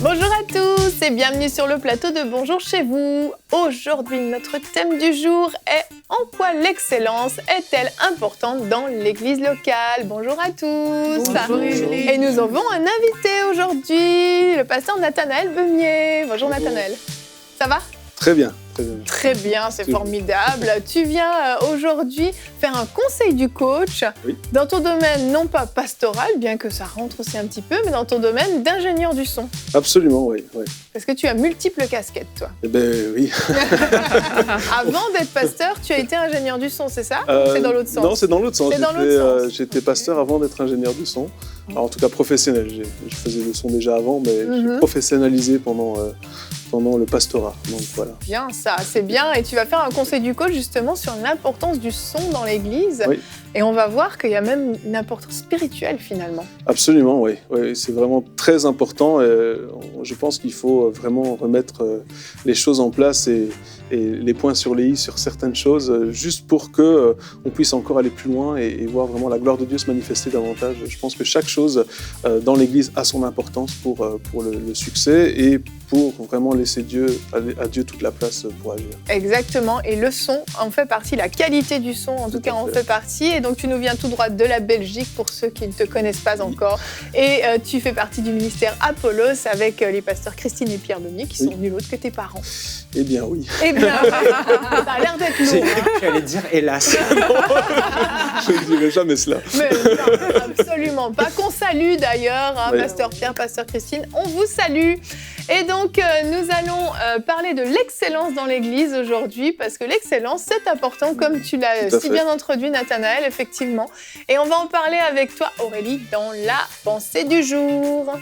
Bonjour à tous et bienvenue sur le plateau de Bonjour chez vous. Aujourd'hui, notre thème du jour est en quoi l'excellence est-elle importante dans l'église locale? Bonjour à tous. Bonjour. Et nous avons un invité aujourd'hui, le pasteur Nathanaël Beumier. Bonjour Nathanaël. Ça va? Très bien, très bien. Très bien, c'est formidable. Tu viens aujourd'hui faire un conseil du coach dans ton domaine, non pas pastoral, bien que ça rentre aussi un petit peu, mais dans ton domaine d'ingénieur du son. Absolument, oui. Parce que tu as multiples casquettes, toi. Eh bien, oui. Avant d'être pasteur, tu as été ingénieur du son, c'est ça? C'est dans l'autre sens? Non, c'est dans l'autre sens. J'étais Okay. pasteur avant d'être ingénieur du son. Alors, en tout cas, professionnel. Je faisais le son déjà avant, mais j'ai professionnalisé pendant le pastorat. Donc, voilà. Bien, ça, c'est bien. Et tu vas faire un conseil du coach, justement, sur l'importance du son dans l'église. Oui. Et on va voir qu'il y a même une importance spirituelle, finalement. Absolument, oui. C'est vraiment très important. Je pense qu'il faut vraiment remettre les choses en place et les points sur les i sur certaines choses, juste pour qu'on puisse encore aller plus loin et voir vraiment la gloire de Dieu se manifester davantage. Je pense que chaque chose dans l'Église a son importance pour le succès et pour vraiment laisser à Dieu toute la place pour agir. Exactement, et le son en fait partie, la qualité du son en tout cas en fait partie. Et donc tu nous viens tout droit de la Belgique pour ceux qui ne te connaissent pas encore. Et tu fais partie du ministère Apollos avec les pasteurs Christine et Pierre Beumier qui sont nul autre que tes parents. Eh bien oui. Eh bien, ça a l'air d'être lourd. J'allais dire hélas. Je ne dirai jamais cela. Mais non, absolument pas. Qu'on salue d'ailleurs, hein, pasteur Pierre, pasteur Christine, on vous salue. Et donc, nous allons parler de l'excellence dans l'Église aujourd'hui, parce que l'excellence, c'est important, comme tu l'as si bien introduit, Nathanaël, effectivement. Et on va en parler avec toi, Aurélie, dans la pensée du jour.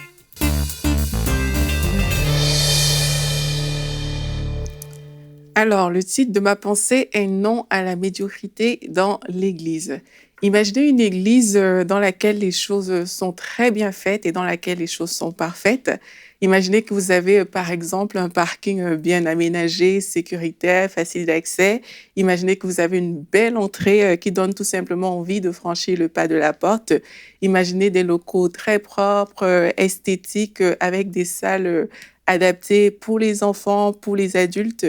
Alors, le titre de ma pensée est « Non à la médiocrité dans l'Église ». Imaginez une église dans laquelle les choses sont très bien faites et dans laquelle les choses sont parfaites. Imaginez que vous avez, par exemple, un parking bien aménagé, sécuritaire, facile d'accès. Imaginez que vous avez une belle entrée qui donne tout simplement envie de franchir le pas de la porte. Imaginez des locaux très propres, esthétiques, avec des salles adaptées pour les enfants, pour les adultes.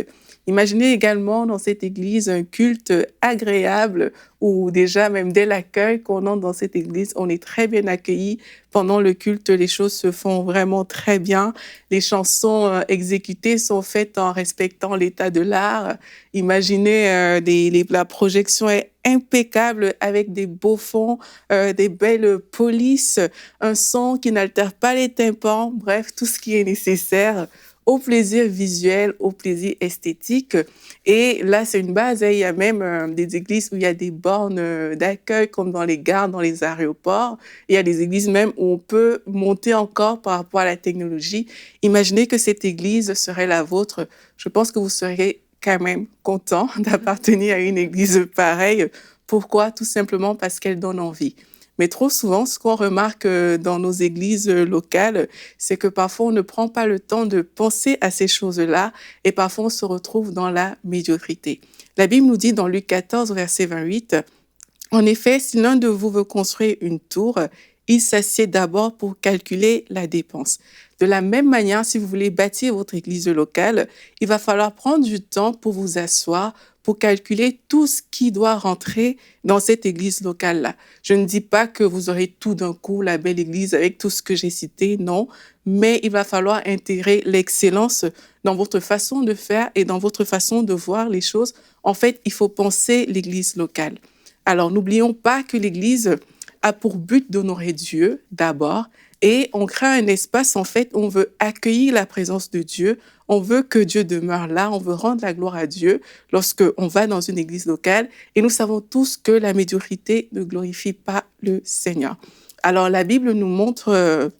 Imaginez également dans cette église un culte agréable où déjà, même dès l'accueil qu'on entre dans cette église, on est très bien accueilli. Pendant le culte, les choses se font vraiment très bien. Les chansons exécutées sont faites en respectant l'état de l'art. Imaginez, la projection est impeccable avec des beaux fonds, des belles polices, un son qui n'altère pas les tympans, bref, tout ce qui est nécessaire au plaisir visuel, au plaisir esthétique. Et là, c'est une base. Il y a même des églises où il y a des bornes d'accueil, comme dans les gares, dans les aéroports. Il y a des églises même où on peut monter encore par rapport à la technologie. Imaginez que cette église serait la vôtre. Je pense que vous seriez quand même content d'appartenir à une église pareille. Pourquoi? Tout simplement parce qu'elle donne envie. Mais trop souvent, ce qu'on remarque dans nos églises locales, c'est que parfois, on ne prend pas le temps de penser à ces choses-là et parfois, on se retrouve dans la médiocrité. La Bible nous dit dans Luc 14, verset 28, « En effet, si l'un de vous veut construire une tour, il s'assied d'abord pour calculer la dépense. De la même manière, si vous voulez bâtir votre église locale, il va falloir prendre du temps pour vous asseoir, pour calculer tout ce qui doit rentrer dans cette église locale-là. Je ne dis pas que vous aurez tout d'un coup la belle église avec tout ce que j'ai cité, non, mais il va falloir intégrer l'excellence dans votre façon de faire et dans votre façon de voir les choses. En fait, il faut penser l'église locale. Alors, n'oublions pas que l'église a pour but d'honorer Dieu d'abord, et on crée un espace, en fait, où on veut accueillir la présence de Dieu, on veut que Dieu demeure là, on veut rendre la gloire à Dieu lorsqu'on va dans une église locale. Et nous savons tous que la médiocrité ne glorifie pas le Seigneur. Alors, la Bible nous montre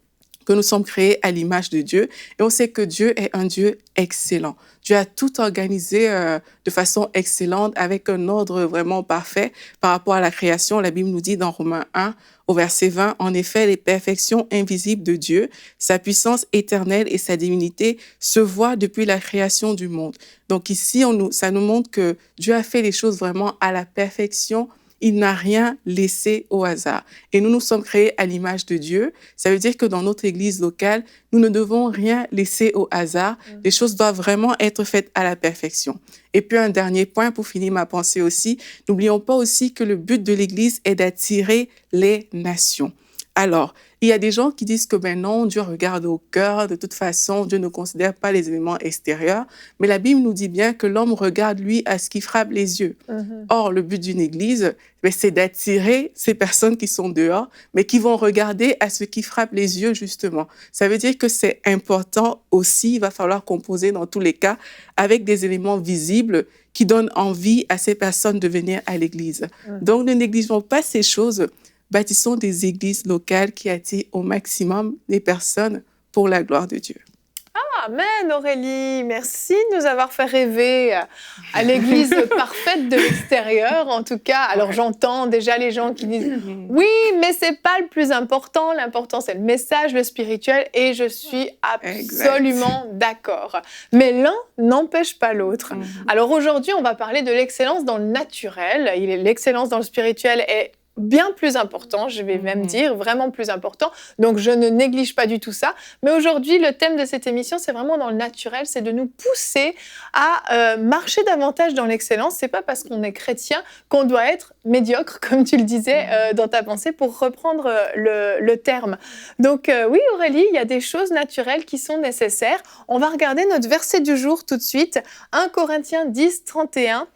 que nous sommes créés à l'image de Dieu et on sait que Dieu est un Dieu excellent. Dieu a tout organisé de façon excellente avec un ordre vraiment parfait par rapport à la création. La Bible nous dit dans Romains 1 au verset 20, « En effet, les perfections invisibles de Dieu, sa puissance éternelle et sa divinité se voient depuis la création du monde. » Donc ici, ça nous montre que Dieu a fait les choses vraiment à la perfection. il n'a rien laissé au hasard. Et nous sommes créés à l'image de Dieu. Ça veut dire que dans notre église locale, nous ne devons rien laisser au hasard. Les choses doivent vraiment être faites à la perfection. Et puis un dernier point pour finir ma pensée aussi, n'oublions pas aussi que le but de l'église est d'attirer les nations. Alors, il y a des gens qui disent que ben non, Dieu regarde au cœur, de toute façon, Dieu ne considère pas les éléments extérieurs, mais la Bible nous dit bien que l'homme regarde, lui, à ce qui frappe les yeux. Or, le but d'une église, ben, c'est d'attirer ces personnes qui sont dehors, mais qui vont regarder à ce qui frappe les yeux, justement. Ça veut dire que c'est important aussi, il va falloir composer dans tous les cas avec des éléments visibles qui donnent envie à ces personnes de venir à l'église. Donc, ne négligeons pas ces choses. Bâtissons des églises locales qui attirent au maximum les personnes pour la gloire de Dieu. Amen, Aurélie. Merci de nous avoir fait rêver à l'église parfaite de l'extérieur, en tout cas. Alors, j'entends déjà les gens qui disent « Oui, mais c'est pas le plus important. L'important, c'est le message, le spirituel. » Et je suis absolument d'accord. Mais l'un n'empêche pas l'autre. Alors, aujourd'hui, on va parler de l'excellence dans le naturel. L'excellence dans le spirituel est bien plus important, je vais même dire, vraiment plus important. Donc, je ne néglige pas du tout ça. Mais aujourd'hui, le thème de cette émission, c'est vraiment dans le naturel, c'est de nous pousser à marcher davantage dans l'excellence. C'est pas parce qu'on est chrétien qu'on doit être médiocre, comme tu le disais dans ta pensée, pour reprendre le terme. Donc, oui, Aurélie, il y a des choses naturelles qui sont nécessaires. On va regarder notre verset du jour tout de suite. 1 Corinthiens 10, 31.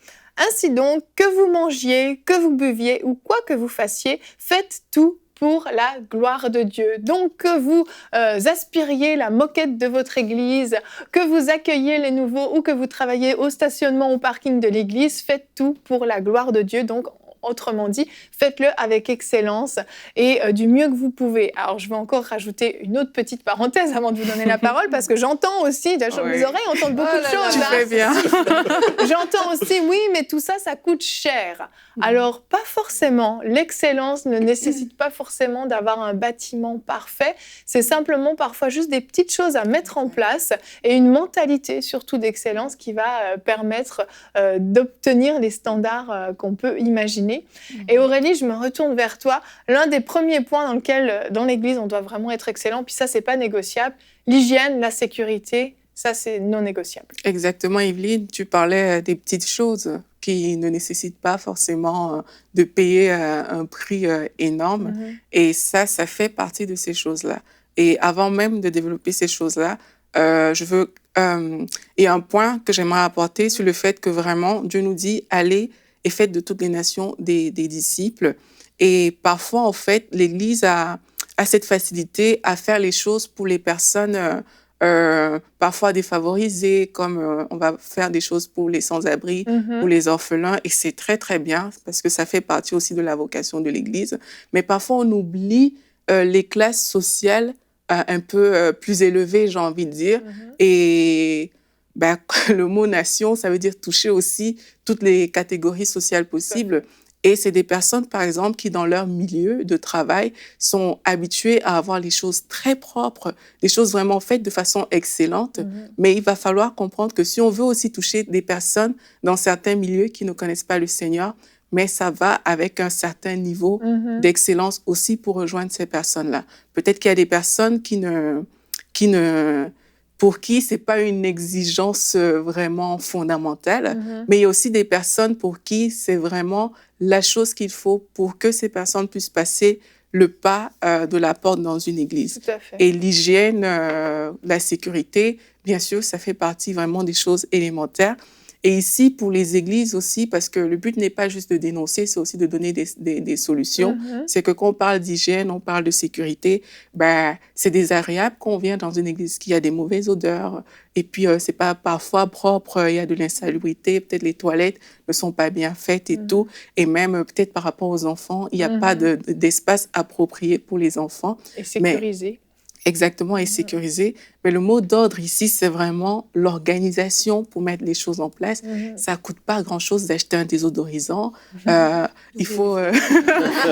Ainsi donc, que vous mangiez, que vous buviez ou quoi que vous fassiez, faites tout pour la gloire de Dieu. Donc, que vous aspiriez la moquette de votre église, que vous accueilliez les nouveaux ou que vous travaillez au stationnement ou au parking de l'église, faites tout pour la gloire de Dieu. Donc, autrement dit, faites-le avec excellence et du mieux que vous pouvez. Alors, je vais encore rajouter une autre petite parenthèse avant de vous donner la parole, parce que j'entends aussi, mes oreilles entendent beaucoup de choses. Tu fais bien. J'entends aussi, oui, mais tout ça, ça coûte cher. Alors, pas forcément. L'excellence ne nécessite pas forcément d'avoir un bâtiment parfait. C'est simplement parfois juste des petites choses à mettre en place et une mentalité surtout d'excellence qui va permettre d'obtenir les standards qu'on peut imaginer. Et Aurélie, je me retourne vers toi. L'un des premiers points dans l'Église, on doit vraiment être excellent, puis ça, c'est pas négociable. L'hygiène, la sécurité, ça, c'est non négociable. Exactement, Evelyne, tu parlais des petites choses qui ne nécessitent pas forcément de payer un prix énorme. Et ça fait partie de ces choses-là. Et avant même de développer ces choses-là, il y a un point que j'aimerais apporter sur le fait que vraiment, Dieu nous dit « Allez et faites de toutes les nations des disciples ». Et parfois, en fait, l'Église a cette facilité à faire les choses pour les personnes parfois défavorisées, comme on va faire des choses pour les sans-abri, pour les orphelins, et c'est très, très bien, parce que ça fait partie aussi de la vocation de l'Église. Mais parfois, on oublie les classes sociales un peu plus élevées, j'ai envie de dire, et ben, le mot nation, ça veut dire toucher aussi toutes les catégories sociales possibles. Et c'est des personnes, par exemple, qui, dans leur milieu de travail, sont habituées à avoir les choses très propres, des choses vraiment faites de façon excellente. Mais il va falloir comprendre que si on veut aussi toucher des personnes dans certains milieux qui ne connaissent pas le Seigneur, mais ça va avec un certain niveau d'excellence aussi pour rejoindre ces personnes-là. Peut-être qu'il y a des personnes pour qui c'est pas une exigence vraiment fondamentale, mais il y a aussi des personnes pour qui c'est vraiment la chose qu'il faut pour que ces personnes puissent passer le pas de la porte dans une église. Tout à fait. Et l'hygiène, la sécurité, bien sûr, ça fait partie vraiment des choses élémentaires. Et ici, pour les églises aussi, parce que le but n'est pas juste de dénoncer, c'est aussi de donner des solutions. C'est que quand on parle d'hygiène, on parle de sécurité, ben, c'est désagréable quand on vient dans une église qui a des mauvaises odeurs, et puis c'est pas parfois propre, il y a de l'insalubrité, peut-être les toilettes ne sont pas bien faites et tout, et même peut-être par rapport aux enfants, il n'y a pas d'espace approprié pour les enfants. Et sécurisé. Exactement, et sécurisé. Mais le mot d'ordre ici, c'est vraiment l'organisation pour mettre les choses en place. Ça ne coûte pas grand-chose d'acheter un désodorisant. Il faut,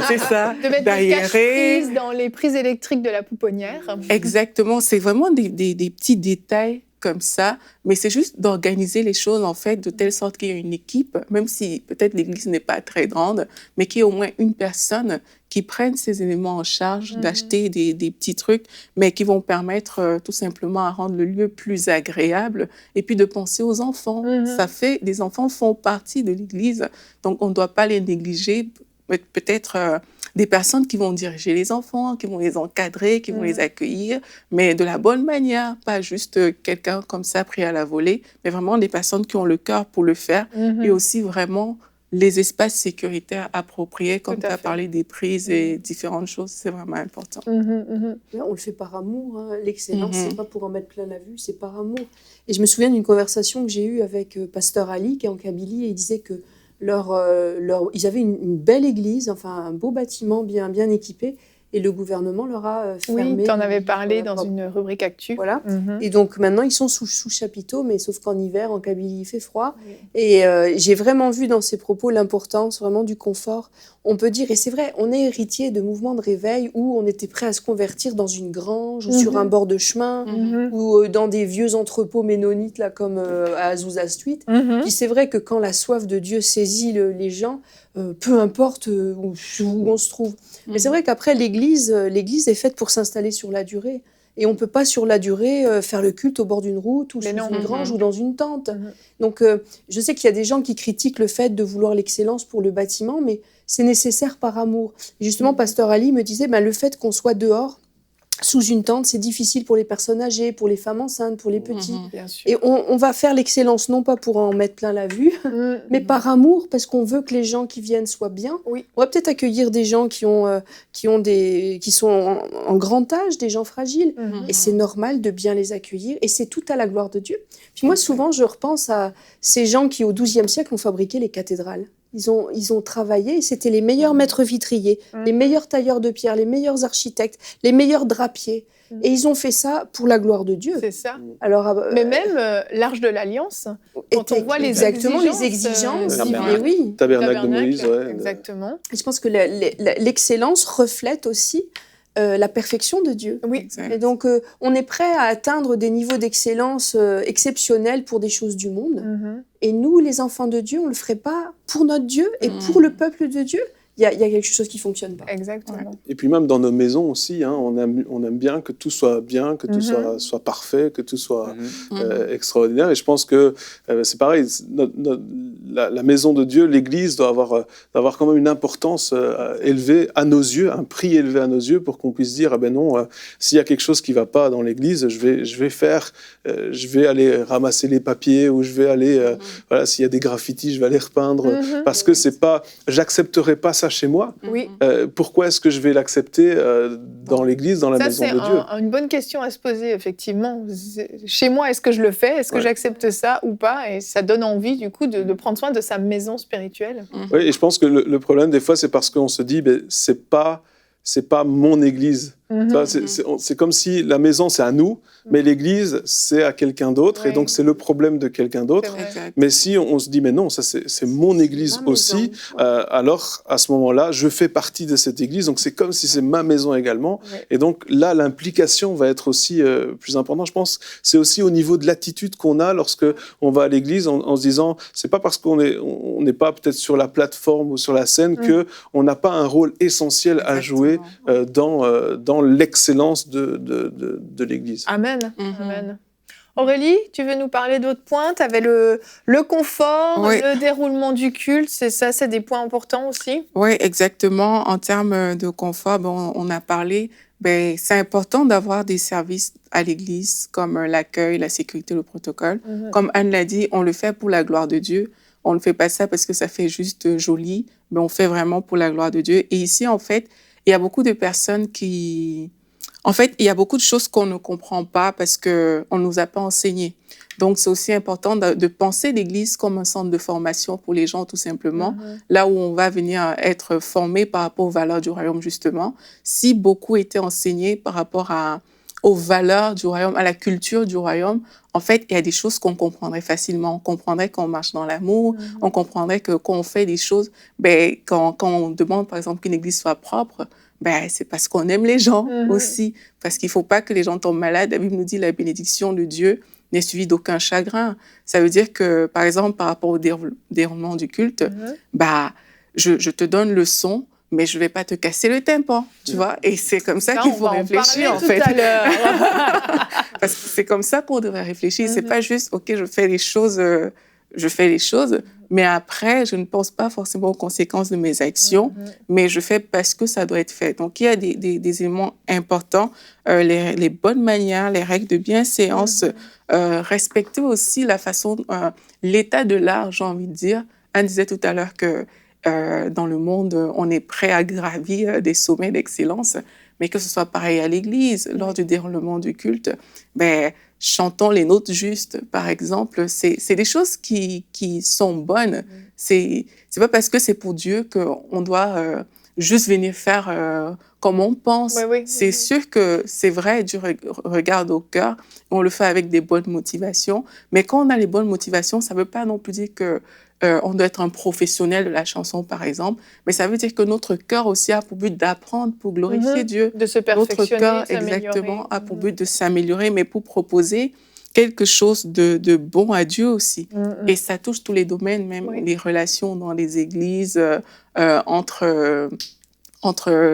c'est ça, de mettre des cache-prises dans les prises électriques de la pouponnière. Exactement, c'est vraiment des petits détails comme ça, mais c'est juste d'organiser les choses, en fait, de telle sorte qu'il y ait une équipe, même si peut-être l'église n'est pas très grande, mais qu'il y ait au moins une personne qui prenne ces éléments en charge, d'acheter des petits trucs, mais qui vont permettre tout simplement à rendre le lieu plus agréable et puis de penser aux enfants. Les enfants font partie de l'église, donc on ne doit pas les négliger. Peut-être des personnes qui vont diriger les enfants, qui vont les encadrer, qui vont les accueillir, mais de la bonne manière, pas juste quelqu'un comme ça pris à la volée, mais vraiment des personnes qui ont le cœur pour le faire et aussi vraiment les espaces sécuritaires appropriés, comme tu as parlé des prises et différentes choses, c'est vraiment important. On le fait par amour, hein. L'excellence, c'est pas pour en mettre plein la vue, c'est par amour. Et je me souviens d'une conversation que j'ai eue avec Pasteur Ali, qui est en Kabylie, et il disait que ils avaient une belle église, enfin un beau bâtiment bien équipé, et le gouvernement leur a fermé. Oui, tu en avais parlé dans une rubrique actu. Voilà. Et donc maintenant, ils sont sous chapiteau, mais sauf qu'en hiver, en Kabylie, il fait froid. Et j'ai vraiment vu dans ces propos l'importance vraiment du confort. On peut dire, et c'est vrai, on est héritier de mouvements de réveil où on était prêt à se convertir dans une grange ou sur un bord de chemin ou dans des vieux entrepôts ménonites là, comme à Azusa Street. Puis c'est vrai que quand la soif de Dieu saisit les gens, peu importe où on se trouve. Mais c'est vrai qu'après, l'Église est faite pour s'installer sur la durée. Et on ne peut pas, sur la durée, faire le culte au bord d'une route ou sous une grange ou dans une tente. Donc, je sais qu'il y a des gens qui critiquent le fait de vouloir l'excellence pour le bâtiment, mais c'est nécessaire par amour. Et justement, Pasteur Ali me disait, le fait qu'on soit dehors, sous une tente, c'est difficile pour les personnes âgées, pour les femmes enceintes, pour les petits. Et on va faire l'excellence, non pas pour en mettre plein la vue, mais par amour, parce qu'on veut que les gens qui viennent soient bien. On va peut-être accueillir des gens qui sont en grand âge, des gens fragiles. Et c'est normal de bien les accueillir. Et c'est tout à la gloire de Dieu. Puis moi, souvent, je repense à ces gens qui, au XIIe siècle, ont fabriqué les cathédrales. Ils ont travaillé, et c'était les meilleurs maîtres vitriers, les meilleurs tailleurs de pierre, les meilleurs architectes, les meilleurs drapiers. Et ils ont fait ça pour la gloire de Dieu. C'est ça. Alors, mais même l'Arche de l'Alliance, quand on voit les exigences. Tabernacle de Moïse, exactement. Et je pense que l'excellence reflète aussi la perfection de Dieu. Et donc, on est prêt à atteindre des niveaux d'excellence exceptionnels pour des choses du monde. Et nous, les enfants de Dieu, on ne le ferait pas pour notre Dieu et pour le peuple de Dieu. Il y a quelque chose qui ne fonctionne pas. Exactement. Et puis même dans nos maisons aussi, on aime bien que tout soit bien, que tout soit parfait, que tout soit extraordinaire. Et je pense que c'est pareil, la maison de Dieu, l'Église doit avoir quand même une importance élevée à nos yeux, un prix élevé à nos yeux pour qu'on puisse dire, non, s'il y a quelque chose qui ne va pas dans l'Église, je vais aller ramasser les papiers ou je vais aller, s'il y a des graffitis, je vais aller repeindre parce que c'est pas, j'accepterai pas ça chez moi. Pourquoi est-ce que je vais l'accepter dans l'Église, dans la maison de Dieu ? C'est une bonne question à se poser, effectivement. Chez moi, est-ce que je le fais ? Est-ce que j'accepte ça ou pas ? Et ça donne envie, du coup, de prendre soin de sa maison spirituelle. Oui, et je pense que le problème, des fois, c'est parce qu'on se dit, c'est pas mon Église. C'est comme si la maison, c'est à nous, mais l'Église, c'est à quelqu'un d'autre, et donc c'est le problème de quelqu'un d'autre. Mais si on se dit, mais non, ça c'est mon Église aussi, alors à ce moment-là, je fais partie de cette Église, donc c'est comme si c'est ma maison également, et donc là, l'implication va être aussi plus importante. Je pense c'est aussi au niveau de l'attitude qu'on a lorsque on va à l'Église en se disant, c'est pas parce qu'on n'est pas peut-être sur la plateforme ou sur la scène qu'on n'a pas un rôle essentiel à jouer dans l'excellence de l'Église. Amen. Amen. Aurélie, tu veux nous parler d'autres points ? Tu avais le confort, le déroulement du culte, c'est des points importants aussi ? Oui, exactement. En termes de confort, on a parlé, c'est important d'avoir des services à l'Église comme l'accueil, la sécurité, le protocole. Comme Anne l'a dit, on le fait pour la gloire de Dieu. On ne fait pas ça parce que ça fait juste joli, mais on fait vraiment pour la gloire de Dieu. Et ici, en fait, il y a beaucoup de personnes il y a beaucoup de choses qu'on ne comprend pas parce qu'on ne nous a pas enseigné. Donc, c'est aussi important de penser l'Église comme un centre de formation pour les gens, tout simplement, là où on va venir être formé par rapport aux valeurs du royaume, justement. Si beaucoup étaient enseignés par rapport aux valeurs du royaume, à la culture du royaume, en fait, il y a des choses qu'on comprendrait facilement. On comprendrait qu'on marche dans l'amour, on comprendrait que quand on fait des choses, quand on demande, par exemple, qu'une église soit propre, Ben, c'est parce qu'on aime les gens aussi. Parce qu'il ne faut pas que les gens tombent malades. La Bible nous dit la bénédiction de Dieu n'est suivie d'aucun chagrin. Ça veut dire que, par exemple, par rapport au déroulement du culte, je te donne le son, mais je ne vais pas te casser le tympan, tu vois. Et c'est comme ça qu'il faut réfléchir, en fait. Tout à l'heure. Parce que c'est comme ça qu'on devrait réfléchir. C'est pas juste, OK, je fais les choses, mais après, je ne pense pas forcément aux conséquences de mes actions, mais je fais parce que ça doit être fait. Donc, il y a des éléments importants, les bonnes manières, les règles de bienséance, respecter aussi la façon, l'état de l'art, j'ai envie de dire. Anne disait tout à l'heure que dans le monde, on est prêt à gravir des sommets d'excellence, mais que ce soit pareil à l'Église, lors du déroulement du culte, chantons les notes justes, par exemple. C'est des choses qui sont bonnes. C'est pas parce que c'est pour Dieu qu'on doit juste venir faire comme on pense. C'est sûr que c'est vrai, Dieu regarde au cœur, on le fait avec des bonnes motivations, mais quand on a les bonnes motivations, ça ne veut pas non plus dire que on doit être un professionnel de la chanson, par exemple, mais ça veut dire que notre cœur aussi a pour but d'apprendre, pour glorifier Dieu. De se perfectionner, notre cœur, exactement, a pour but de s'améliorer, mais pour proposer quelque chose de bon à Dieu aussi. Et ça touche tous les domaines, même les relations dans les églises, entre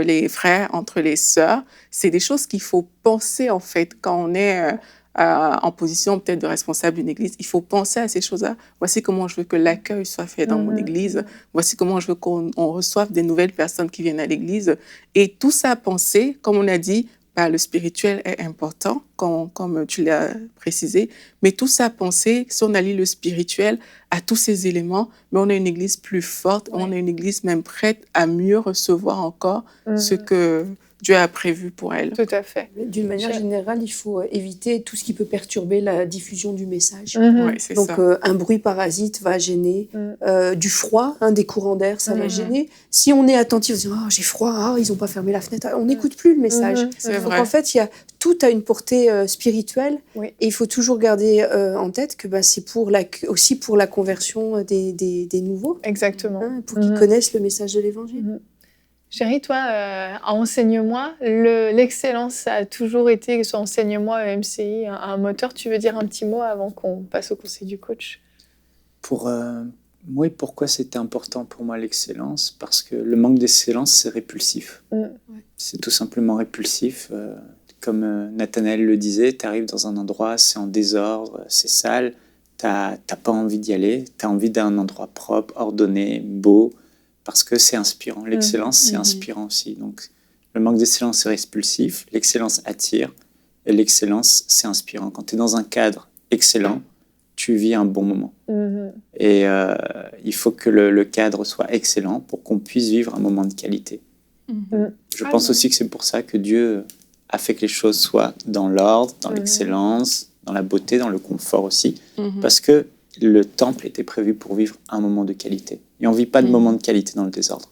les frères, entre les sœurs. C'est des choses qu'il faut penser, en fait, quand on est en position peut-être de responsable d'une église. Il faut penser à ces choses-là. Voici comment je veux que l'accueil soit fait dans mon église. Voici comment je veux qu'on reçoive des nouvelles personnes qui viennent à l'église. Et tout ça à penser, comme on a dit, le spirituel est important, comme tu l'as précisé, mais tout ça à penser, si on allie le spirituel à tous ces éléments, mais on a une église plus forte, on a une église même prête à mieux recevoir encore ce que Dieu a prévu pour elle. Tout à fait. D'une manière générale, il faut éviter tout ce qui peut perturber la diffusion du message. Ouais, c'est Donc, ça. Un bruit parasite va gêner. Du froid, des courants d'air, ça va gêner. Si on est attentif, on se dit « j'ai froid, ils n'ont pas fermé la fenêtre », on n'écoute plus le message. C'est Donc, vrai. en fait, tout a une portée spirituelle. Et il faut toujours garder en tête que c'est aussi pour la conversion des nouveaux. Exactement. Pour qu'ils connaissent le message de l'Évangile. Chérie, toi, enseigne-moi, l'excellence, ça a toujours été, que ce soit enseigne-moi, MCI, un moteur. Tu veux dire un petit mot avant qu'on passe au conseil du coach? Pour moi, pourquoi c'était important pour moi l'excellence? Parce que le manque d'excellence, c'est répulsif. C'est tout simplement répulsif. Comme Nathanaël le disait, tu arrives dans un endroit, c'est en désordre, c'est sale, t'as pas envie d'y aller, tu as envie d'un endroit propre, ordonné, beau, parce que c'est inspirant. L'excellence, c'est inspirant aussi. Donc, le manque d'excellence, c'est répulsif. L'excellence attire. Et l'excellence, c'est inspirant. Quand tu es dans un cadre excellent, tu vis un bon moment. Et il faut que le cadre soit excellent pour qu'on puisse vivre un moment de qualité. Je pense aussi que c'est pour ça que Dieu a fait que les choses soient dans l'ordre, dans l'excellence, dans la beauté, dans le confort aussi. Parce que le temple était prévu pour vivre un moment de qualité. Et on ne vit pas de moment de qualité dans le désordre.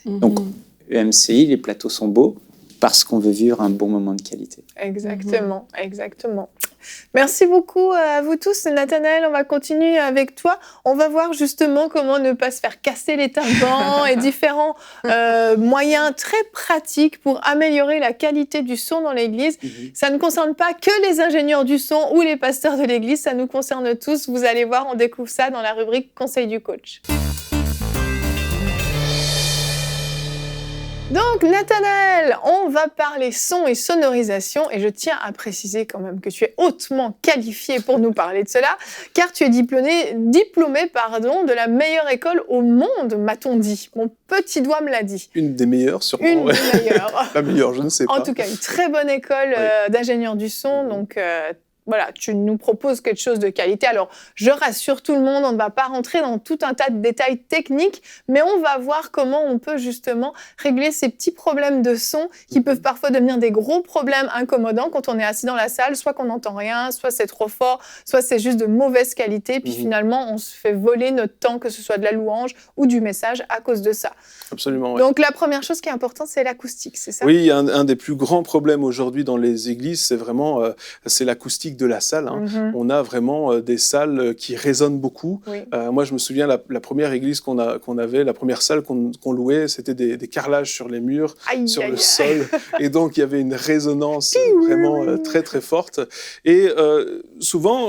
Donc, EMCI, les plateaux sont beaux parce qu'on veut vivre un bon moment de qualité. Exactement, exactement. Merci beaucoup à vous tous. Nathanaël, on va continuer avec toi. On va voir justement comment ne pas se faire casser les tympans et différents moyens très pratiques pour améliorer la qualité du son dans l'église. Ça ne concerne pas que les ingénieurs du son ou les pasteurs de l'église, ça nous concerne tous. Vous allez voir, on découvre ça dans la rubrique Conseil du coach. Donc, Nathanaël, on va parler son et sonorisation et je tiens à préciser quand même que tu es hautement qualifié pour nous parler de cela, car tu es diplômé de la meilleure école au monde, m'a-t-on dit. Mon petit doigt me l'a dit. Une des meilleures, sûrement. Une des meilleures. La meilleure, je ne sais pas. En tout cas, une très bonne école d'ingénieur du son, donc... Voilà, tu nous proposes quelque chose de qualité. Alors, je rassure tout le monde, on ne va pas rentrer dans tout un tas de détails techniques, mais on va voir comment on peut justement régler ces petits problèmes de son qui peuvent parfois devenir des gros problèmes incommodants quand on est assis dans la salle, soit qu'on n'entend rien, soit c'est trop fort, soit c'est juste de mauvaise qualité, puis finalement, on se fait voler notre temps, que ce soit de la louange ou du message à cause de ça. Absolument, ouais. Donc, la première chose qui est importante, c'est l'acoustique, c'est ça? Oui, un des plus grands problèmes aujourd'hui dans les églises, c'est vraiment c'est l'acoustique de la salle. On a vraiment des salles qui résonnent beaucoup. Oui. Moi, je me souviens, la première église qu'on avait, la première salle qu'on louait, c'était des carrelages sur les murs, sur le sol. Et donc, il y avait une résonance vraiment très, très forte. Et souvent,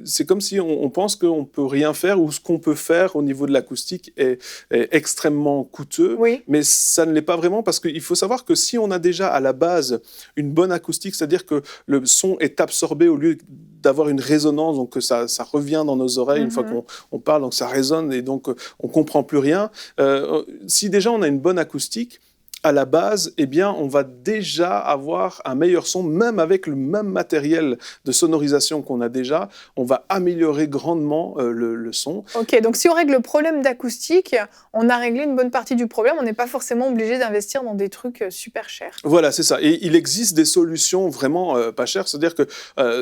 c'est comme si on pense qu'on ne peut rien faire ou ce qu'on peut faire au niveau de l'acoustique est extrêmement coûteux. Oui. Mais ça ne l'est pas vraiment parce qu'il faut savoir que si on a déjà à la base une bonne acoustique, c'est-à-dire que le son est absorbé au lieu d'avoir une résonance, donc que ça revient dans nos oreilles une fois qu'on parle, donc ça résonne et donc on ne comprend plus rien. Si déjà on a une bonne acoustique, à la base, eh bien, on va déjà avoir un meilleur son, même avec le même matériel de sonorisation qu'on a déjà, on va améliorer grandement le son. Ok, donc si on règle le problème d'acoustique, on a réglé une bonne partie du problème, on n'est pas forcément obligé d'investir dans des trucs super chers. Voilà, c'est ça. Et il existe des solutions vraiment pas chères, c'est-à-dire que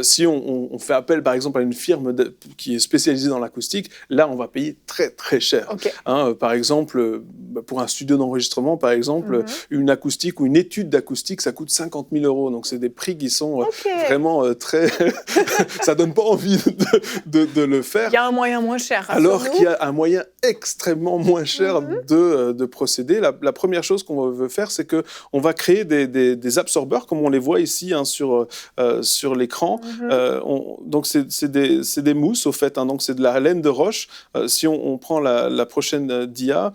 si on fait appel par exemple à une firme qui est spécialisée dans l'acoustique, là on va payer très très cher. Okay. Par exemple, pour un studio d'enregistrement, par exemple, une acoustique ou une étude d'acoustique, ça coûte 50 000 €. Donc, c'est des prix qui sont vraiment très... ça donne pas envie de le faire. Il y a un moyen moins cher. Alors qu'il y a un moyen extrêmement moins cher de procéder. La première chose qu'on veut faire, c'est qu'on va créer des absorbeurs, comme on les voit ici sur l'écran. Donc, c'est des mousses, au fait. Donc, c'est de la laine de roche. Si on prend la prochaine dia,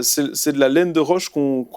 c'est de la laine de roche qu'on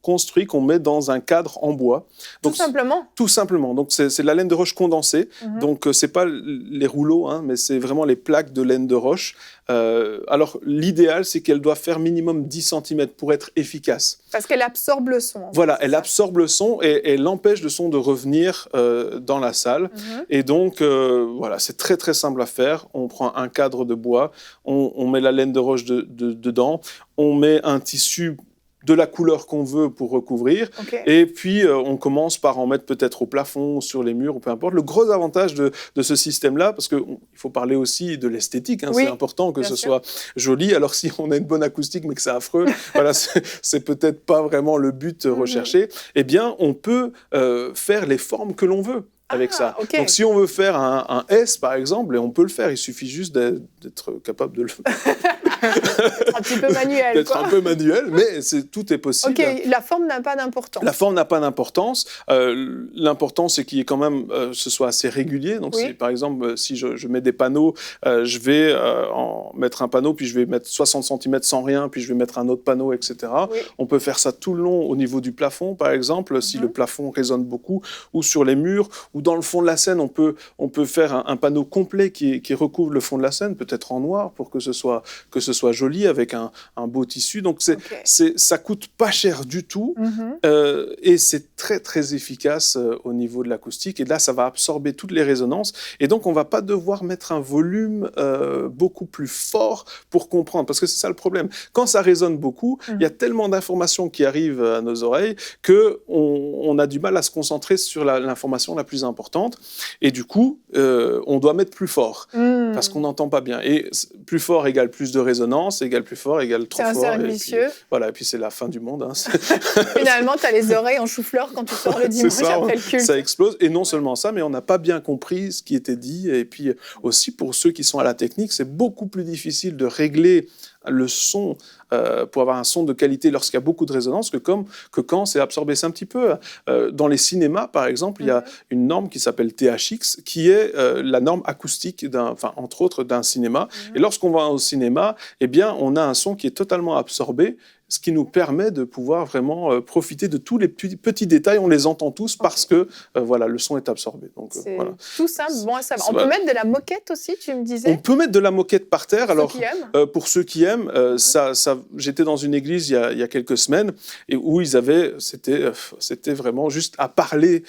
construit, qu'on met dans un cadre en bois. Donc, tout simplement. Tout simplement. Donc, c'est de la laine de roche condensée. Donc, c'est pas les rouleaux, mais c'est vraiment les plaques de laine de roche. Alors, l'idéal, c'est qu'elle doit faire minimum 10 cm pour être efficace. Parce qu'elle absorbe le son. Voilà, elle absorbe le son et elle empêche le son de revenir dans la salle. Et donc, voilà, c'est très, très simple à faire. On prend un cadre de bois, on met la laine de roche dedans, on met un tissu de la couleur qu'on veut pour recouvrir. Et puis, on commence par en mettre peut-être au plafond, sur les murs, ou peu importe. Le gros avantage de ce système-là, parce qu'il faut parler aussi de l'esthétique, c'est important que ce soit joli. Alors, si on a une bonne acoustique, mais que c'est affreux, voilà, c'est peut-être pas vraiment le but recherché, eh bien, on peut faire les formes que l'on veut avec ça. Donc, si on veut faire un S, par exemple, on peut le faire. Il suffit juste d'être capable de le faire. D'être un petit peu manuel. D'être un peu manuel, mais tout est possible. Ok, la forme n'a pas d'importance. La forme n'a pas d'importance. L'important, c'est qu'il y ait quand même, ce soit assez régulier. Donc, par exemple, si je mets des panneaux, je vais en mettre un panneau, puis je vais mettre 60 cm sans rien, puis je vais mettre un autre panneau, etc. On peut faire ça tout le long au niveau du plafond, par exemple, si le plafond résonne beaucoup, ou sur les murs, ou dans le fond de la scène, on peut faire un panneau complet qui recouvre le fond de la scène, peut-être en noir, pour que ce soit joli, avec un beau tissu. Donc, ça coûte pas cher du tout, et c'est très, très efficace au niveau de l'acoustique. Et là, ça va absorber toutes les résonances. Et donc, on va pas devoir mettre un volume beaucoup plus fort pour comprendre. Parce que c'est ça le problème. Quand ça résonne beaucoup, il y a tellement d'informations qui arrivent à nos oreilles qu'on a du mal à se concentrer sur l'information la plus importante. Et du coup, on doit mettre plus fort parce qu'on n'entend pas bien. Et plus fort égale plus de résonance, égale plus fort, égale trop fort. C'est un cercle vicieux. Voilà, et puis c'est la fin du monde. Finalement, tu as les oreilles en chou-fleur quand tu sors le dimanche après le culte. Ça explose. Et non seulement ça, mais on n'a pas bien compris ce qui était dit. Et puis aussi, pour ceux qui sont à la technique, c'est beaucoup plus difficile de régler le son pour avoir un son de qualité lorsqu'il y a beaucoup de résonance que quand c'est absorbé. C'est un petit peu... dans les cinémas, par exemple, il y a une norme qui s'appelle THX, qui est la norme acoustique, entre autres, d'un cinéma. Et lorsqu'on va au cinéma, eh bien, on a un son qui est totalement absorbé, ce qui nous permet de pouvoir vraiment profiter de tous les petits détails. On les entend tous parce que le son est absorbé. Donc, voilà. Tout simple, bon à savoir. On peut mettre de la moquette aussi, tu me disais? On peut mettre de la moquette par terre. Pour ceux qui aiment. J'étais dans une église il y a quelques semaines et où c'était vraiment juste à parler,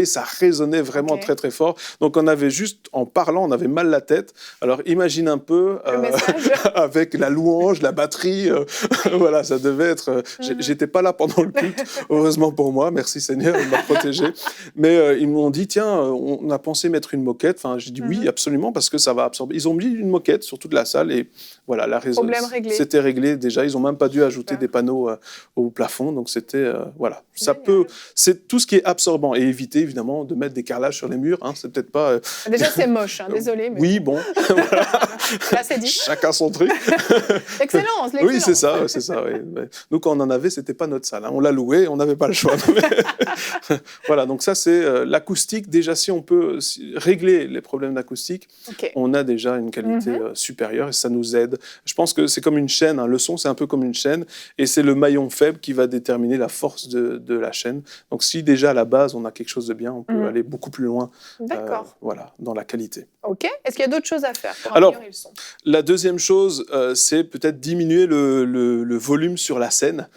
ça résonnait vraiment très très fort. Donc on avait juste, en parlant, on avait mal la tête. Alors imagine un peu avec la louange, la batterie. Voilà, ça devait être... J'étais pas là pendant le culte, heureusement pour moi, merci Seigneur, il m'a protégé. Mais ils m'ont dit, tiens, on a pensé mettre une moquette. Enfin, j'ai dit oui, absolument, parce que ça va absorber. Ils ont mis une moquette sur toute la salle et voilà, la raison, c'était réglé déjà. Ils n'ont même pas dû ajouter des panneaux au plafond, donc c'était... voilà, ça peut... C'est tout ce qui est absorbant et éviter évidemment de mettre des carrelages sur les murs, hein, c'est peut-être pas... Déjà, c'est moche, hein, désolé. Mais... Oui, bon, voilà. Là, c'est dit. Chacun son truc. L'excellence. Oui, c'est ça. Oui. Nous, quand on en avait, c'était pas notre salle. Hein. On l'a loué, on n'avait pas le choix. Voilà, donc ça, c'est l'acoustique. Déjà, si on peut régler les problèmes d'acoustique, on a déjà une qualité supérieure et ça nous aide. Je pense que c'est comme une chaîne. Hein. Le son, c'est un peu comme une chaîne et c'est le maillon faible qui va déterminer la force de la chaîne. Donc, si déjà à la base, on a quelque chose de bien, on peut aller beaucoup plus loin voilà, dans la qualité. OK. Est-ce qu'il y a d'autres choses à faire pour améliorer le son ? La deuxième chose, c'est peut-être diminuer le volume sur la scène.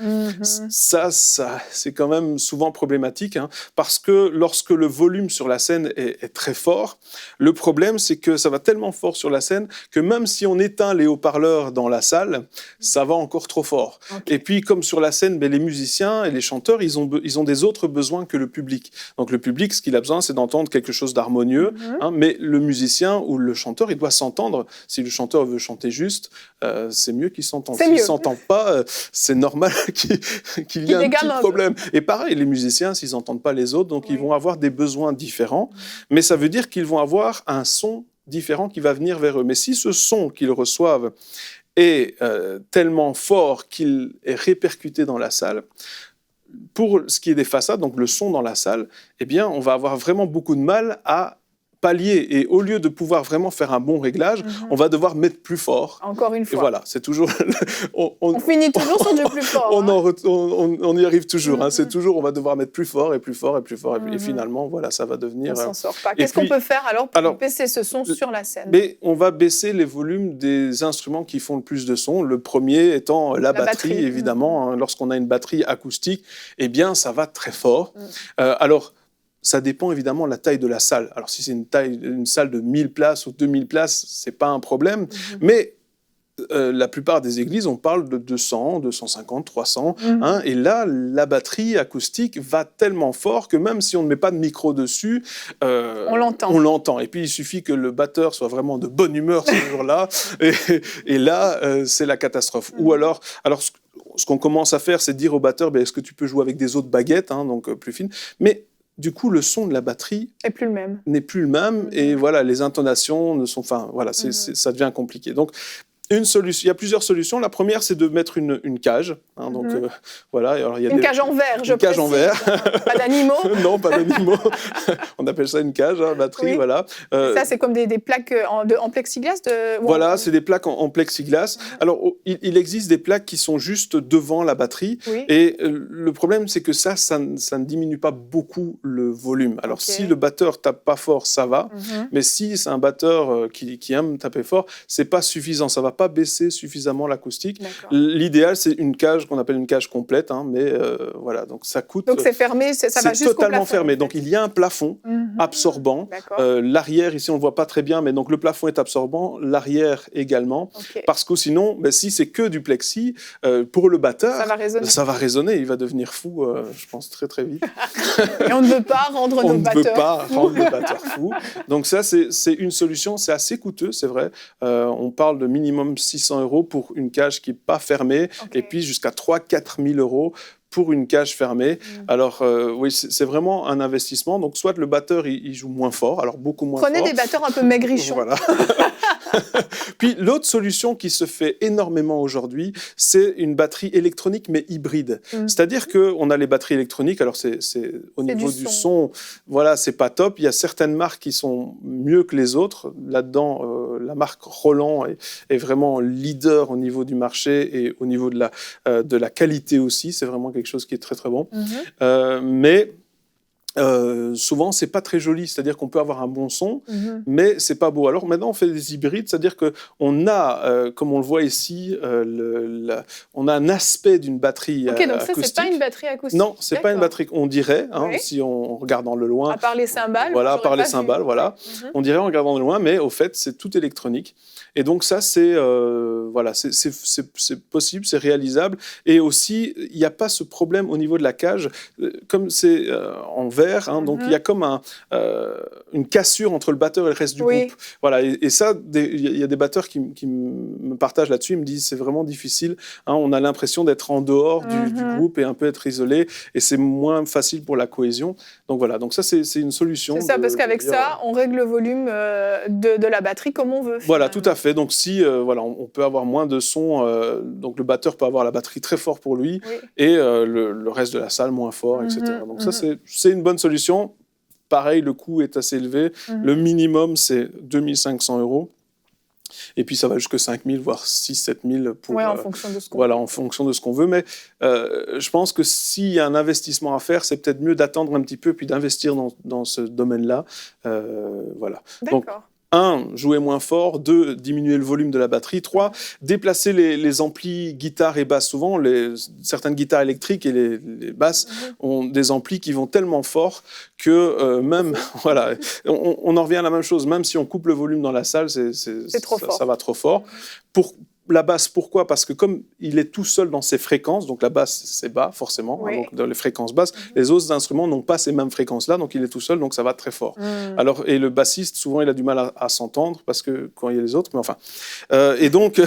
Ça, c'est quand même souvent problématique, hein, parce que lorsque le volume sur la scène est très fort, le problème, c'est que ça va tellement fort sur la scène que même si on éteint les haut-parleurs dans la salle, ça va encore trop fort. Et puis, comme sur la scène, les musiciens et les chanteurs, ils ont des autres besoins que le public. Donc, le public, ce qu'il a besoin, c'est d'entendre quelque chose d'harmonieux, hein, mais le musicien ou le chanteur, il doit s'entendre. Si le chanteur veut chanter juste, c'est mieux qu'il s'entende. S'il ne s'entend pas, c'est normal qu'il y ait un petit problème. Et pareil, les musiciens, s'ils n'entendent pas les autres, donc ils vont avoir des besoins différents, mais ça veut dire qu'ils vont avoir un son différent qui va venir vers eux. Mais si ce son qu'ils reçoivent est tellement fort qu'il est répercuté dans la salle, pour ce qui est des façades, donc le son dans la salle, eh bien, on va avoir vraiment beaucoup de mal à pallier. Et au lieu de pouvoir vraiment faire un bon réglage, on va devoir mettre plus fort. Encore une fois. Et voilà, c'est toujours... on finit toujours sur du plus fort. On y arrive toujours. Hein. C'est toujours, on va devoir mettre plus fort et plus fort et plus fort. Et finalement, voilà, ça va devenir... On s'en sort pas. Qu'est-ce qu'on peut faire alors baisser ce son sur la scène ? Mais on va baisser les volumes des instruments qui font le plus de son. Le premier étant la batterie, évidemment. Hein. Lorsqu'on a une batterie acoustique, eh bien, ça va très fort. Alors... Ça dépend évidemment de la taille de la salle. Alors, si c'est une salle de 1000 places ou 2000 places, ce n'est pas un problème. Mais la plupart des églises, on parle de 200, 250, 300. Hein, et là, la batterie acoustique va tellement fort que même si on ne met pas de micro dessus, on l'entend. Et puis, il suffit que le batteur soit vraiment de bonne humeur ce jour-là. Et là, c'est la catastrophe. Ou alors ce qu'on commence à faire, c'est de dire au batteur, est-ce que tu peux jouer avec des autres baguettes, hein, donc plus fines. Mais du coup, le son de la batterie n'est plus le même et voilà, les intonations ne sont... Enfin, voilà, ça devient compliqué. Donc, il y a plusieurs solutions. La première, c'est de mettre une cage. Hein, donc, voilà. Alors, il y a cage en verre, je précise. Une cage en verre. Pas d'animaux. Non, pas d'animaux. On appelle ça une cage, hein, batterie, voilà. Ça, c'est comme des plaques en plexiglas Voilà, c'est des plaques en plexiglas. Alors, il existe des plaques qui sont juste devant la batterie. Et le problème, c'est que ça ne diminue pas beaucoup le volume. Alors, si le batteur tape pas fort, ça va. Mais si c'est un batteur qui aime taper fort, c'est pas suffisant. Ça va pas baisser suffisamment l'acoustique. L'idéal, c'est une cage qu'on appelle une cage complète, hein, mais voilà, donc ça coûte... Donc c'est fermé, ça va jusqu'au plafond. C'est totalement fermé, donc il y a un plafond absorbant. L'arrière, ici on ne le voit pas très bien, mais donc le plafond est absorbant, l'arrière également, parce que sinon, si c'est que du plexi, pour le batteur, ça va résonner, il va devenir fou, je pense, très très vite. Et on ne veut pas rendre nos batteurs fous. On ne veut pas rendre nos batteurs fous. Donc ça, c'est une solution, c'est assez coûteux, c'est vrai. On parle de minimum 600 € pour une cage qui n'est pas fermée, et puis jusqu'à 3-4 000 € pour une cage fermée. Alors, oui, c'est vraiment un investissement. Donc, soit le batteur, il joue moins fort, alors beaucoup moins fort. Prenez des batteurs un peu maigrichons. Voilà. Puis, l'autre solution qui se fait énormément aujourd'hui, c'est une batterie électronique, mais hybride. C'est-à-dire qu'on a les batteries électroniques, alors c'est au niveau du son, voilà, c'est pas top. Il y a certaines marques qui sont mieux que les autres. Là-dedans, la marque Roland est vraiment leader au niveau du marché et au niveau de la qualité aussi. C'est vraiment quelque chose qui est très, très bon. Mais souvent c'est pas très joli, c'est-à-dire qu'on peut avoir un bon son, mais c'est pas beau. Alors maintenant on fait des hybrides, c'est-à-dire que on a, comme on le voit ici, on a un aspect d'une batterie Ok, donc acoustique. ça c'est pas une batterie acoustique. Non, c'est pas une batterie. On dirait, Oui. si on regarde dans le loin. À part les cymbales. Voilà, à j'aurais part les pas vu. cymbales, voilà. On dirait en regardant de loin, mais au fait c'est tout électronique. Et donc ça c'est voilà, c'est possible, c'est réalisable. Et aussi il n'y a pas ce problème au niveau de la cage, comme c'est en verre, hein, donc il y a comme une cassure entre le batteur et le reste du groupe. Voilà, et ça, il y a des batteurs qui me partagent là-dessus, ils me disent c'est vraiment difficile, hein, on a l'impression d'être en dehors du groupe et un peu être isolé, et c'est moins facile pour la cohésion. Donc voilà, donc ça c'est une solution. C'est ça, parce qu'avec ça, on règle le volume de la batterie comme on veut. Voilà, tout à fait. Donc si voilà, on peut avoir moins de son, donc le batteur peut avoir la batterie très fort pour lui, et le reste de la salle moins fort, etc. Donc ça c'est une bonne solution. Pareil, le coût est assez élevé. Le minimum, c'est 2 500 €. Et puis, ça va jusqu'à 5 000, voire 6 000, 7 000 pour... en fonction de ce qu'on Voilà, en fonction de ce qu'on veut. Mais je pense que s'il y a un investissement à faire, c'est peut-être mieux d'attendre un petit peu, puis d'investir dans ce domaine-là. Voilà. D'accord. Donc, 1, jouer moins fort. 2, diminuer le volume de la batterie. 3, déplacer les amplis guitare et basse. Souvent, certaines guitares électriques et les basses ont des amplis qui vont tellement fort que même, voilà, on en revient à la même chose. Même si on coupe le volume dans la salle, c'est trop fort. Ça va trop fort. Pour la basse, pourquoi ? Parce que comme il est tout seul dans ses fréquences, donc la basse c'est bas forcément, hein, donc dans les fréquences basses, les autres instruments n'ont pas ces mêmes fréquences-là, donc il est tout seul, donc ça va très fort. Alors, et le bassiste, souvent il a du mal à s'entendre parce que quand il y a les autres, mais enfin. Et donc,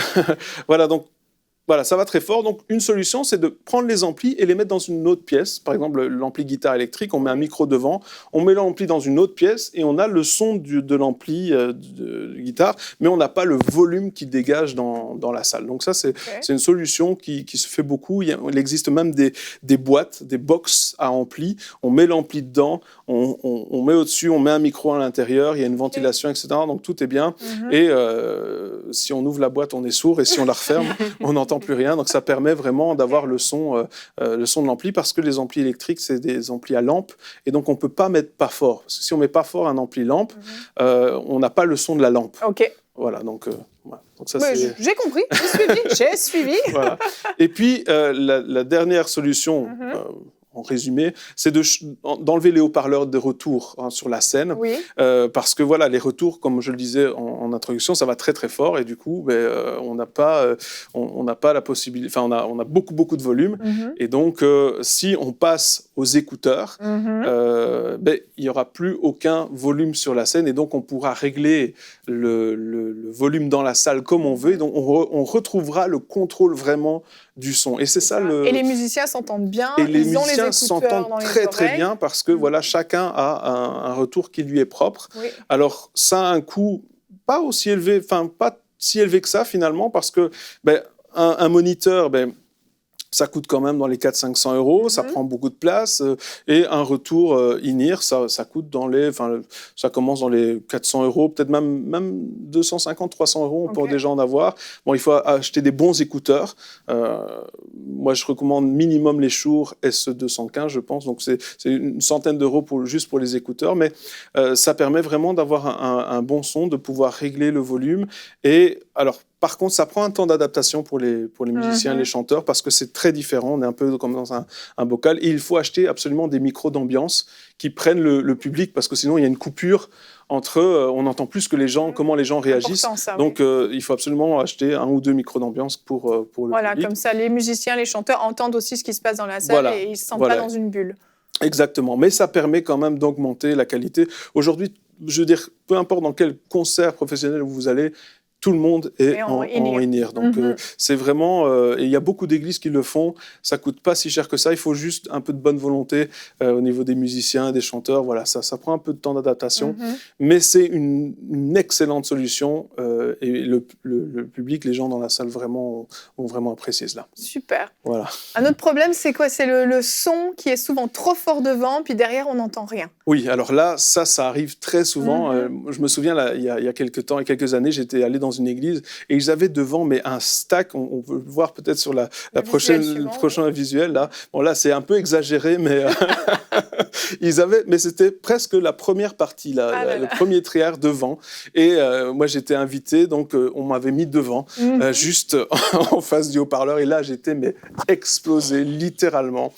voilà, ça va très fort. Donc, une solution, c'est de prendre les amplis et les mettre dans une autre pièce. Par exemple, l'ampli guitare électrique, on met un micro devant, on met l'ampli dans une autre pièce et on a le son de l'ampli de guitare, mais on n'a pas le volume qui dégage dans la salle. Donc ça, c'est une solution qui se fait beaucoup. Il existe même des boîtes, des box à ampli. On met l'ampli dedans, on met au-dessus, on met un micro à l'intérieur, il y a une ventilation, etc. Donc tout est bien. Et si on ouvre la boîte, on est sourd, et si on la referme, on n'entend plus rien. Donc ça permet vraiment d'avoir le son de l'ampli, parce que les amplis électriques, c'est des amplis à lampe, et donc on ne peut pas mettre pas fort. Parce que si on ne met pas fort un ampli lampe, on n'a pas le son de la lampe. Ok. Voilà, donc... voilà. Donc ça, j'ai compris, j'ai suivi. Voilà. Et puis, la dernière solution... en résumé, c'est d'enlever les haut-parleurs de retour sur la scène, parce que voilà, les retours, comme je le disais en introduction, ça va très très fort, et du coup, on n'a pas la possibilité, enfin, on a beaucoup de volume, et donc si on passe aux écouteurs, il n'y aura plus aucun volume sur la scène, et donc on pourra régler le volume dans la salle comme on veut, et donc on retrouvera le contrôle vraiment du son. Et c'est ça Et les musiciens s'entendent bien, et les ils ont musiciens les s'entendent très bien, parce que voilà, chacun a un retour qui lui est propre. Alors ça a un coût pas aussi élevé, enfin pas si élevé que ça finalement, parce que un moniteur, ça coûte quand même dans les 400-500 €, ça prend beaucoup de place, et un retour in-ear, ça coûte ça commence dans les 400 €, peut-être même 250-300 € pour déjà en avoir. Bon, il faut acheter des bons écouteurs. Moi, je recommande minimum les Shure SE215, je pense, donc c'est une centaine d'euros juste pour les écouteurs, mais ça permet vraiment d'avoir un bon son, de pouvoir régler le volume. Et alors, par contre, ça prend un temps d'adaptation pour les musiciens, les chanteurs, parce que c'est très différent. On est un peu comme dans un bocal. Et il faut acheter absolument des micros d'ambiance qui prennent le public, parce que sinon, il y a une coupure entre on n'entend plus comment les gens réagissent. Donc, il faut absolument acheter 1 ou 2 micros d'ambiance pour le public. Voilà, comme ça, les musiciens, les chanteurs entendent aussi ce qui se passe dans la salle, et ils ne se sentent pas dans une bulle. Exactement, mais ça permet quand même d'augmenter la qualité. Aujourd'hui, je veux dire, peu importe dans quel concert professionnel vous allez, tout le monde est en in-ear. Donc, c'est vraiment... et il y a beaucoup d'églises qui le font. Ça ne coûte pas si cher que ça. Il faut juste un peu de bonne volonté au niveau des musiciens, des chanteurs. Voilà, ça prend un peu de temps d'adaptation. Mais c'est une excellente solution. Et le public, les gens dans la salle, ont vraiment apprécié cela. Super. Voilà. Un autre problème, c'est quoi ? C'est le son qui est souvent trop fort devant, puis derrière, on n'entend rien. Oui, alors là, ça arrive très souvent. Je me souviens, là, il y a quelques années, j'étais allé dans une église, et ils avaient devant un stack, on peut le voir peut-être sur le prochain visuel. Là. Bon, là, c'est un peu exagéré, mais Mais c'était presque la première partie, le premier triaire devant. Et moi, j'étais invité, donc on m'avait mis devant, juste en face du haut-parleur. Et là, j'étais explosé, littéralement.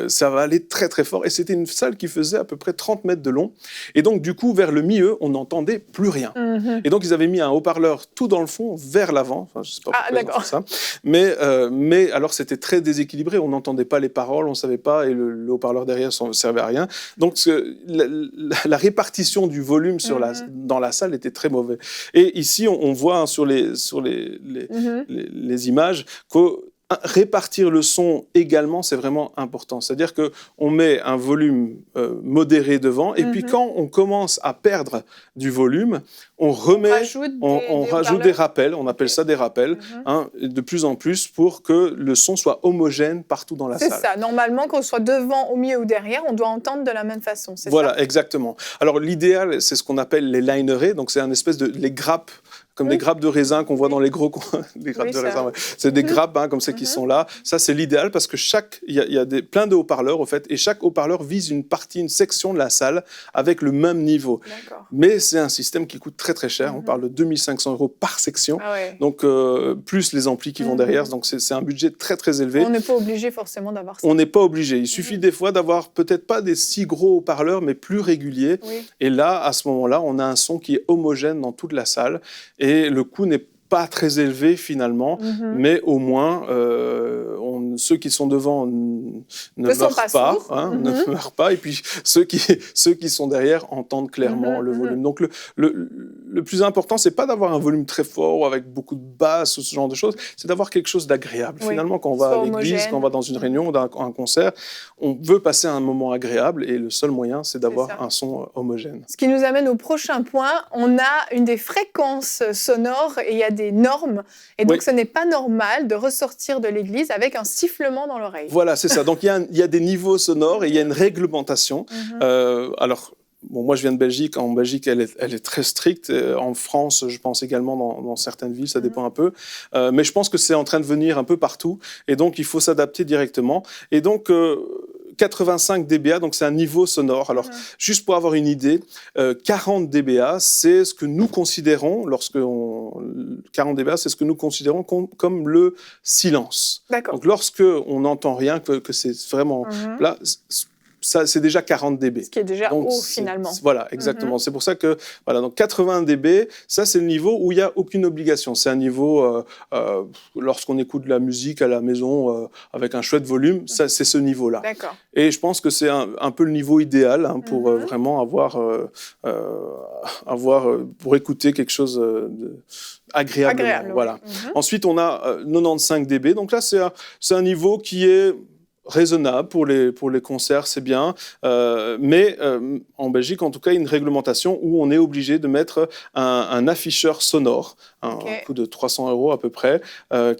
Ça va aller très, très fort. Et c'était une salle qui faisait à peu près 30 mètres de long. Et donc, du coup, vers le milieu, on n'entendait plus rien. Et donc, ils avaient mis un haut-parleur tout dans le fond, vers l'avant. Enfin, je ne sais pas pourquoi ils ont fait ça. Mais alors, c'était très déséquilibré. On n'entendait pas les paroles, on ne savait pas, et le haut-parleur derrière ne servait à rien. Donc, la répartition du volume dans la salle était très mauvaise. Et ici, on voit sur les images que répartir le son également, c'est vraiment important. C'est-à-dire qu'on met un volume modéré devant, et puis quand on commence à perdre du volume, on rajoute des rappels, on appelle ça des rappels, de plus en plus, pour que le son soit homogène partout dans la salle. C'est ça. Normalement, qu'on soit devant, au milieu ou derrière, on doit entendre de la même façon. Voilà, exactement. Alors, l'idéal, c'est ce qu'on appelle les linerés, donc c'est un espèce de les grappes, comme des grappes de raisin qu'on voit dans les gros coins. Des grappes de raisin, c'est des grappes comme ça qui sont là. Ça, c'est l'idéal parce que il y a plein de haut-parleurs, au fait, et chaque haut-parleur vise une section de la salle avec le même niveau. Mais c'est un système qui coûte très, très cher. On parle de 2 500 € par section. Donc, plus les amplis qui vont derrière. Donc, c'est un budget très, très élevé. On n'est pas obligé forcément d'avoir ça. On n'est pas obligé. Il suffit des fois d'avoir peut-être pas des si gros haut-parleurs, mais plus réguliers. Et là, à ce moment-là, on a un son qui est homogène dans toute la salle. Et le coût n'est pas très élevé finalement, mais au moins ceux qui sont devant ne meurent pas, ne meurent pas, et puis ceux qui sont derrière entendent clairement le volume. Donc le plus important, c'est pas d'avoir un volume très fort avec beaucoup de basses ou ce genre de choses, c'est d'avoir quelque chose d'agréable. Finalement, quand on va à l'église, quand on va dans une réunion, dans un concert, on veut passer un moment agréable et le seul moyen, c'est d'avoir un son homogène. Ce qui nous amène au prochain point. On a une des fréquences sonores et il y a des normes. Et donc, ce n'est pas normal de ressortir de l'église avec un sifflement dans l'oreille. Voilà, c'est ça. Donc, il y a des niveaux sonores et il y a une réglementation. Alors, moi, je viens de Belgique. En Belgique, elle est très stricte. En France, je pense également dans certaines villes, ça dépend un peu. Mais je pense que c'est en train de venir un peu partout. Et donc, il faut s'adapter directement. Et donc, 85 dBA, donc c'est un niveau sonore. Alors, juste pour avoir une idée, 40 dBA, c'est ce que nous considérons, 40 dBA, c'est ce que nous considérons comme le silence. Donc, lorsque on n'entend rien, que c'est vraiment là, ça, c'est déjà 40 dB. Ce qui est déjà haut, finalement. Voilà, exactement. C'est pour ça que, donc 80 dB, ça, c'est le niveau où il n'y a aucune obligation. C'est un niveau, lorsqu'on écoute de la musique à la maison avec un chouette volume, ça, c'est ce niveau-là. Et je pense que c'est un peu le niveau idéal pour vraiment avoir pour écouter quelque chose agréablement. Voilà. Ensuite, on a 95 dB. Donc là, c'est un niveau qui est raisonnable pour les concerts, c'est bien. Mais en Belgique, en tout cas, il y a une réglementation où on est obligé de mettre un afficheur sonore, un coût de 300 € à peu près,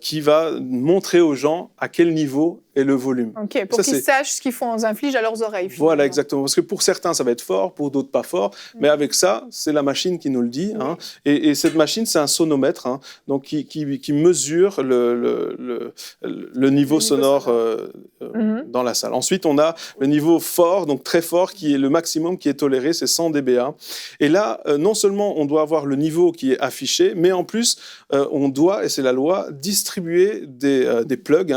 qui va montrer aux gens à quel niveau est le volume. Pour qu'ils sachent ce qu'ils font aux infliges à leurs oreilles. Finalement. Voilà, exactement. Parce que pour certains, ça va être fort, pour d'autres, pas fort. Mais avec ça, c'est la machine qui nous le dit. Et cette machine, c'est un sonomètre, donc qui mesure le niveau sonore dans la salle. Ensuite, on a le niveau fort, donc très fort, qui est le maximum qui est toléré, c'est 100 dBA. Et là, non seulement on doit avoir le niveau qui est affiché, mais en plus, on doit, et c'est la loi, distribuer des plugs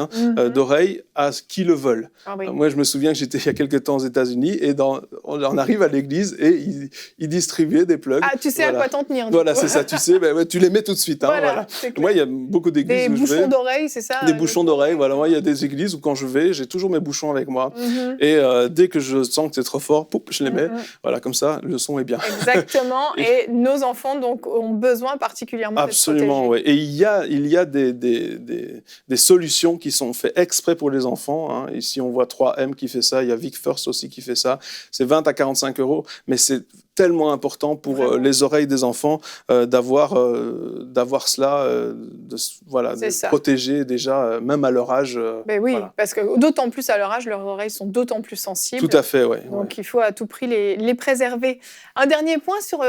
d'oreilles à qui le veulent. Moi, je me souviens que j'étais il y a quelques temps aux États-Unis et on arrive à l'église et ils distribuaient des plugs. Ah, tu sais à quoi t'en tenir. Voilà, c'est ça, tu sais, tu les mets tout de suite. Moi, il y a beaucoup d'églises où je vais. Des bouchons d'oreilles, c'est ça? Des bouchons d'oreilles, voilà. Moi, il y a des églises où quand je vais, j'ai toujours mes bouchons avec moi. Et dès que je sens que c'est trop fort, je les mets. Voilà, comme ça, le son est bien. Exactement. Et nos enfants donc, ont besoin particulièrement d'être protégés. Absolument, oui. Et il y a des solutions qui sont faites exprès pour les enfants. Ici, on voit 3M qui fait ça. Il y a Vic First aussi qui fait ça. C'est 20 à 45 €, mais c'est tellement important pour les oreilles des enfants d'avoir cela, de protéger déjà, même à leur âge. Ben oui, parce que d'autant plus à leur âge, leurs oreilles sont d'autant plus sensibles. Tout à fait, oui. Donc il faut à tout prix les préserver. Un dernier point sur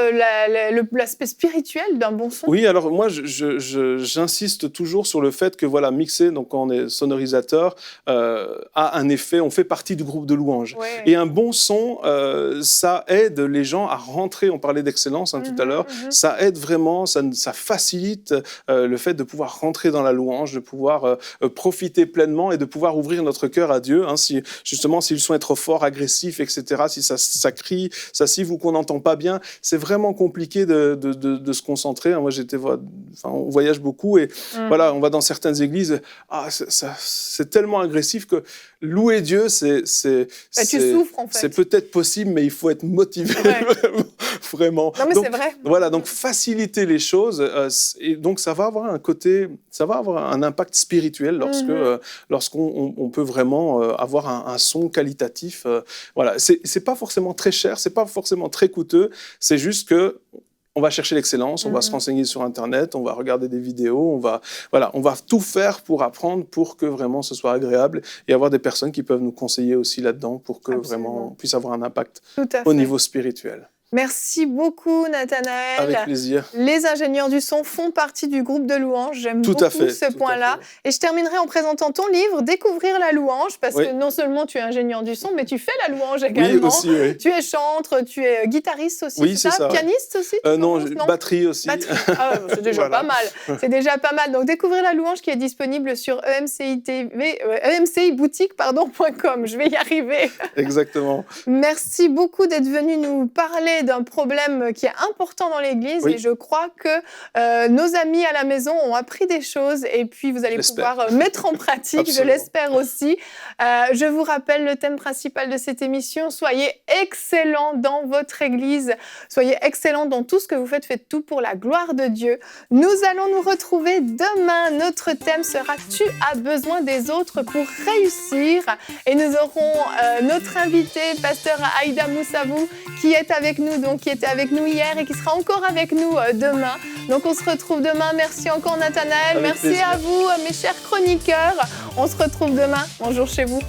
l'aspect spirituel d'un bon son. Oui, alors moi j'insiste toujours sur le fait que mixer, donc quand on est sonorisateur, a un effet, on fait partie du groupe de louanges. Ouais. Et un bon son, ça aide les gens à rentrer, on parlait d'excellence tout à l'heure, ça aide vraiment, ça facilite le fait de pouvoir rentrer dans la louange, de pouvoir profiter pleinement et de pouvoir ouvrir notre cœur à Dieu. Si le son est trop fort, agressif, etc., si ça crie, si qu'on n'entend pas bien, c'est vraiment compliqué de se concentrer. Moi, on voyage beaucoup et on va dans certaines églises, c'est tellement agressif que louer Dieu, tu souffres en fait. C'est peut-être possible, mais il faut être motivé vraiment. Non, mais c'est vrai. Voilà, donc faciliter les choses, et donc ça va avoir un impact spirituel lorsqu'on peut vraiment avoir un son qualitatif. C'est pas forcément très cher, c'est pas forcément très coûteux, c'est juste que on va chercher l'excellence, on va se renseigner sur Internet, on va regarder des vidéos, on va tout faire pour apprendre, pour que vraiment ce soit agréable et avoir des personnes qui peuvent nous conseiller aussi là-dedans pour que vraiment on puisse avoir un impact au niveau spirituel. Merci beaucoup, Nathanaël. Avec plaisir. Les ingénieurs du son font partie du groupe de louanges. J'aime beaucoup ce point-là. Et je terminerai en présentant ton livre, Découvrir la louange, parce que non seulement tu es ingénieur du son, mais tu fais la louange également. Oui, aussi, oui. Tu es chantre, tu es guitariste aussi, oui, c'est ça. Pianiste aussi non, batterie aussi. C'est déjà pas mal. C'est déjà pas mal. Donc, Découvrir la louange qui est disponible sur emciboutique.com. Je vais y arriver. Exactement. Merci beaucoup d'être venu nous parler d'un problème qui est important dans l'Église et je crois que nos amis à la maison ont appris des choses et puis vous allez pouvoir mettre en pratique, je l'espère aussi. Je vous rappelle le thème principal de cette émission, soyez excellents dans votre Église, soyez excellents dans tout ce que vous faites, faites tout pour la gloire de Dieu. Nous allons nous retrouver demain, notre thème sera « Tu as besoin des autres pour réussir » et nous aurons notre invité, pasteur Aïda Moussabou, qui est avec nous, donc qui était avec nous hier et qui sera encore avec nous demain. Donc on se retrouve demain. Merci encore Nathanaël. Merci à vous, mes chers chroniqueurs. On se retrouve demain. Bonjour chez vous.